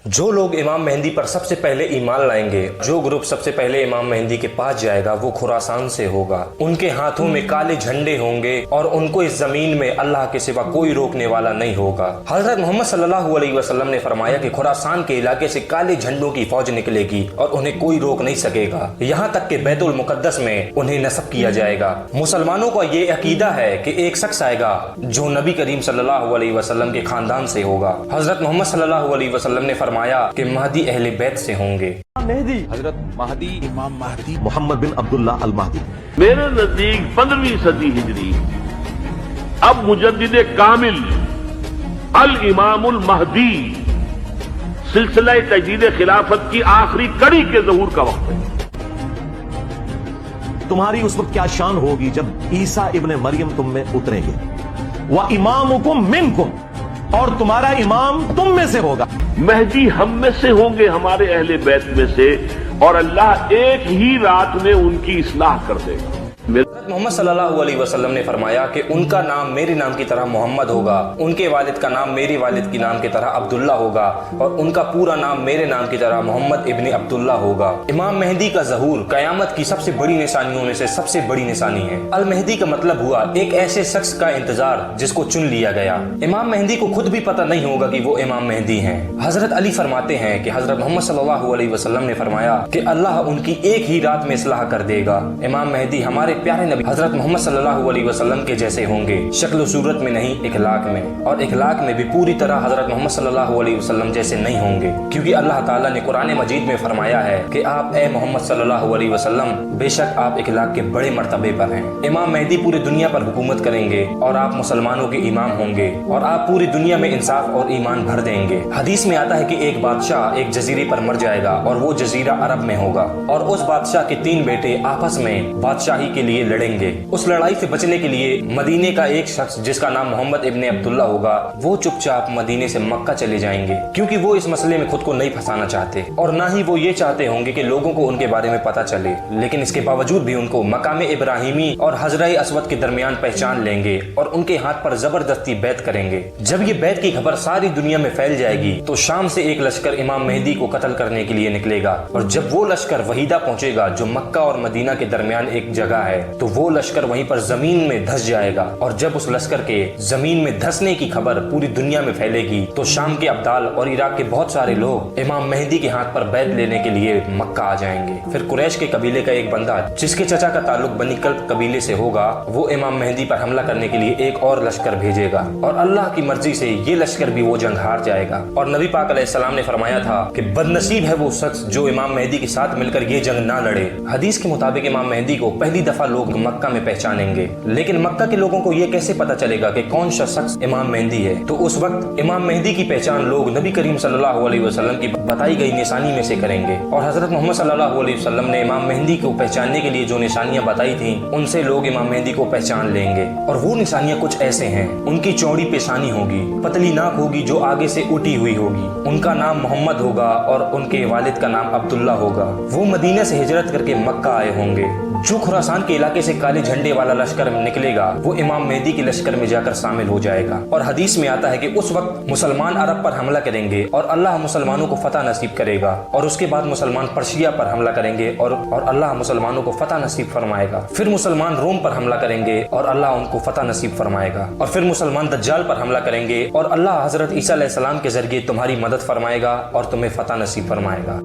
जो लोग इमाम मेहंदी पर सबसे पहले ईमान लाएंगे, जो ग्रुप सबसे पहले इमाम मेहंदी के पास जाएगा वो खुरासान से होगा। उनके हाथों में काले झंडे होंगे और उनको इस जमीन में अल्लाह के सिवा कोई रोकने वाला नहीं होगा। हजरत मोहम्मद सल्लल्लाहु अलैहि वसल्लम ने फरमाया कि खुरासान के इलाके से काले झंडों की फौज निकलेगी और उन्हें कोई रोक नहीं सकेगा, यहाँ तक कि बैतुल मुकद्दस में उन्हें नस्ब किया जाएगा। मुसलमानों का ये अकीदा है कि एक शख्स आएगा जो नबी करीम सल्लल्लाहु अलैहि वसल्लम के खानदान से होगा। हजरत मोहम्मद सल्लल्लाहु अलैहि वसल्लम ने फरमाया कि महदी अहले बैत से होंगे। मेहदी हजरत महदी इमाम महदी मोहम्मद बिन अब्दुल्ला अल महदी। मेरे नजदीक 15वीं सदी हिजरी अब मुजद्दिद कामिल अल इमामुल महदी सिलसिला तजदीद खिलाफत की आखिरी कड़ी के ज़हूर का वक्त है। तुम्हारी उस वक्त क्या शान होगी जब ईसा इब्ने मरियम तुम में उतरेंगे। व इमामुकुम मिनकुम, और तुम्हारा इमाम तुम में से होगा। महदी हम में से होंगे, हमारे अहले बैत में से, और अल्लाह एक ही रात में उनकी इस्लाह कर देगा। मोहम्मद सल्लल्लाहु अलैहि वसल्लम ने फरमाया कि उनका नाम मेरे नाम की तरह मोहम्मद होगा, उनके वालिद का नाम मेरे वालिद की नाम की तरह अब्दुल्ला होगा और उनका पूरा नाम मेरे नाम की तरह मोहम्मद इब्ने अब्दुल्ला होगा। इमाम मेहदी का ज़हूर कयामत की सबसे बड़ी निशानियों में से सबसे बड़ी निशानी है। अल मेहदी का मतलब हुआ एक ऐसे शख्स का इंतजार जिसको चुन लिया गया। इमाम मेहदी को खुद भी पता नहीं होगा कि वो इमाम मेहदी हैं। हजरत अली फरमाते हैं कि हजरत मोहम्मद सल्लल्लाहु अलैहि वसल्लम ने फरमाया कि अल्लाह उनकी एक ही रात में इस्लाह कर देगा। इमाम मेहदी हमारे प्यारे हजरत मोहम्मद सल्लल्लाहु अलैहि वसल्लम के जैसे होंगे, शक्ल सूरत में नहीं इखलाक में, और इखलाक में भी पूरी तरह हजरत मोहम्मद सल्लल्लाहु अलैहि वसल्लम जैसे नहीं होंगे, क्योंकि अल्लाह ताला ने कुरान मजीद में फरमाया है कि आप ए मोहम्मद सल्लल्लाहु अलैहि वसल्लम बेशक आप इखलाक के बड़े मर्तबे पर हैं। इमाम मेहदी पूरी दुनिया पर हुकूमत करेंगे और आप मुसलमानों के इमाम होंगे और आप पूरी दुनिया में इंसाफ और ईमान भर देंगे। हदीस में आता है कि एक बादशाह एक जजीरे पर मर जाएगा और वो जजीरा अरब में होगा और उस बादशाह के 3 बेटे आपस में बादशाही के लिए लड़ेंगे। उस लड़ाई से बचने के लिए मदीने का एक शख्स जिसका नाम मोहम्मद इब्ने अब्दुल्ला होगा वो चुपचाप मदीने से मक्का चले जाएंगे, क्योंकि वो इस मसले में खुद को नहीं फंसाना चाहते और ना ही वो ये चाहते होंगे कि लोगों को उनके बारे में पता चले। लेकिन इसके बावजूद भी उनको मकाम इब्राहिमी और हजरा अस्वद के दरमियान पहचान लेंगे और उनके हाथ पर जबरदस्ती बैत करेंगे। जब ये बैत की खबर सारी दुनिया में फैल जाएगी तो शाम से एक लश्कर इमाम मेहदी को कत्ल करने के लिए निकलेगा और जब वो लश्कर वहीदा पहुंचेगा जो मक्का और मदीना के दरमियान एक जगह है तो वो लश्कर वहीं पर जमीन में धंस जाएगा और जब उस लश्कर के जमीन में धंसने की खबर पूरी दुनिया में फैलेगी तो शाम के अब्दाल और इराक के बहुत सारे लोग इमाम मेहदी के हाथ पर बैत लेने के लिए मक्का आ जाएंगे। फिर कुरैश के कबीले का एक बंदा जिसके चचा का ताल्लुक बनी कल्ब कबीले से होगा वो इमाम मेहदी पर हमला करने के लिए एक और लश्कर भेजेगा और अल्लाह की मर्जी से ये लश्कर भी वो जंग हार जाएगा। और नबी पाक अलैहिस्सलाम ने फरमाया था कि बदनसीब है वो शख्स जो इमाम मेहदी के साथ मिलकर ये जंग ना लड़े। हदीस के मुताबिक इमाम मेहदी को पहली दफा लोग मक्का में पहचानेंगे, लेकिन मक्का के लोगों को ये कैसे पता चलेगा कि कौन सा शख्स इमाम मेहदी है? तो उस वक्त इमाम मेहदी की पहचान लोग नबी करीम सल्लल्लाहु अलैहि वसल्लम की बताई गई निशानी में से करेंगे और हजरत मोहम्मद सल्लल्लाहु अलैहि वसल्लम ने इमाम मेहदी को पहचानने के लिए जो निशानियां बताई थी उनसे लोग इमाम मेहदी को पहचान लेंगे। और वो निशानियां कुछ ऐसे हैं। उनकी चौड़ी पेशानी होगी, पतली नाक होगी जो आगे से उठी हुई होगी, उनका नाम मोहम्मद होगा और उनके वालिद का नाम अब्दुल्ला होगा। वो मदीना से हिजरत करके मक्का आए होंगे। जो खुरासान के इलाके से काले झंडे वाला लश्कर निकलेगा वो इमाम मेहदी के लश्कर में जाकर शामिल हो जाएगा। और हदीस में आता है कि उस वक्त मुसलमान अरब पर हमला करेंगे और अल्लाह मुसलमानों को फतह नसीब करेगा और उसके बाद मुसलमान पर्शिया पर हमला करेंगे और अल्लाह मुसलमानों को फतह नसीब फरमाएगा। फिर मुसलमान रोम पर हमला करेंगे और अल्लाह उनको फतह नसीब फरमाएगा और फिर मुसलमान दज्जाल पर हमला करेंगे और अल्लाह हजरत ईसा अलैहिस्सलाम के जरिए तुम्हारी मदद फरमाएगा और तुम्हें फतह नसीब फरमाएगा।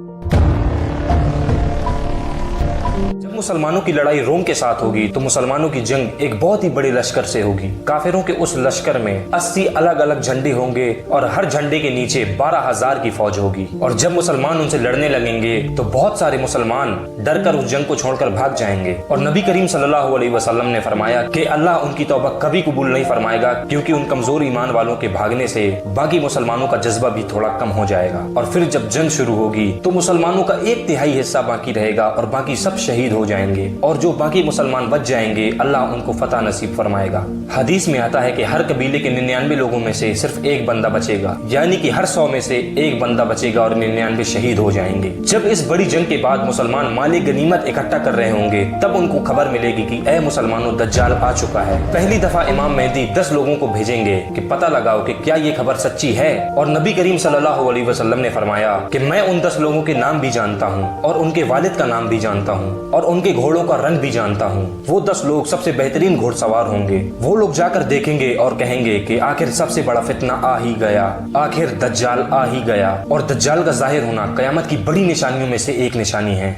जब मुसलमानों की लड़ाई रोम के साथ होगी तो मुसलमानों की जंग एक बहुत ही बड़े लश्कर से होगी। काफिरों के उस लश्कर में 80 अलग अलग झंडे होंगे और हर झंडे के नीचे 12,000 की फौज होगी। और जब मुसलमान उनसे लड़ने लगेंगे तो बहुत सारे मुसलमान डर कर उस जंग को छोड़कर भाग जाएंगे। और नबी करीम सल्लल्लाहु अलैहि वसल्लम ने फरमाया कि अल्लाह उनकी तौबा कभी कबूल नहीं फरमाएगा, क्योंकि उन कमजोर ईमान वालों के भागने से बाकी मुसलमानों का जज्बा भी थोड़ा कम हो जाएगा। और फिर जब जंग शुरू होगी तो मुसलमानों का 1/3 हिस्सा बाकी रहेगा और बाकी सब شہید ہو جائیں گے اور جو باقی مسلمان بچ جائیں گے اللہ ان کو فتح نصیب فرمائے گا۔ حدیث میں آتا ہے کہ ہر قبیلے کے 99 لوگوں میں سے صرف ایک بندہ بچے گا، یعنی کہ ہر 100 میں سے ایک بندہ بچے گا اور 99 شہید ہو جائیں گے۔ جب اس بڑی جنگ کے بعد مسلمان مال غنیمت اکٹھا کر رہے ہوں گے تب ان کو خبر ملے گی کہ اے مسلمانوں دجال آ چکا ہے۔ پہلی دفعہ امام مہدی 10 لوگوں کو بھیجیں گے کہ پتہ لگاؤ کہ کیا یہ خبر سچی ہے، اور نبی کریم صلی اللہ علیہ وسلم نے فرمایا کہ میں ان 10 لوگوں کے نام بھی جانتا ہوں اور ان کے والد کا نام بھی جانتا ہوں اور ان کے گھوڑوں کا رنگ بھی جانتا ہوں۔ وہ 10 لوگ سب سے بہترین گھوڑ سوار ہوں گے۔ وہ لوگ جا کر دیکھیں گے اور کہیں گے کہ آخر سب سے بڑا فتنہ آ ہی گیا، آخر دجال آ ہی گیا۔ اور دجال کا ظاہر ہونا قیامت کی بڑی نشانیوں میں سے ایک نشانی ہے۔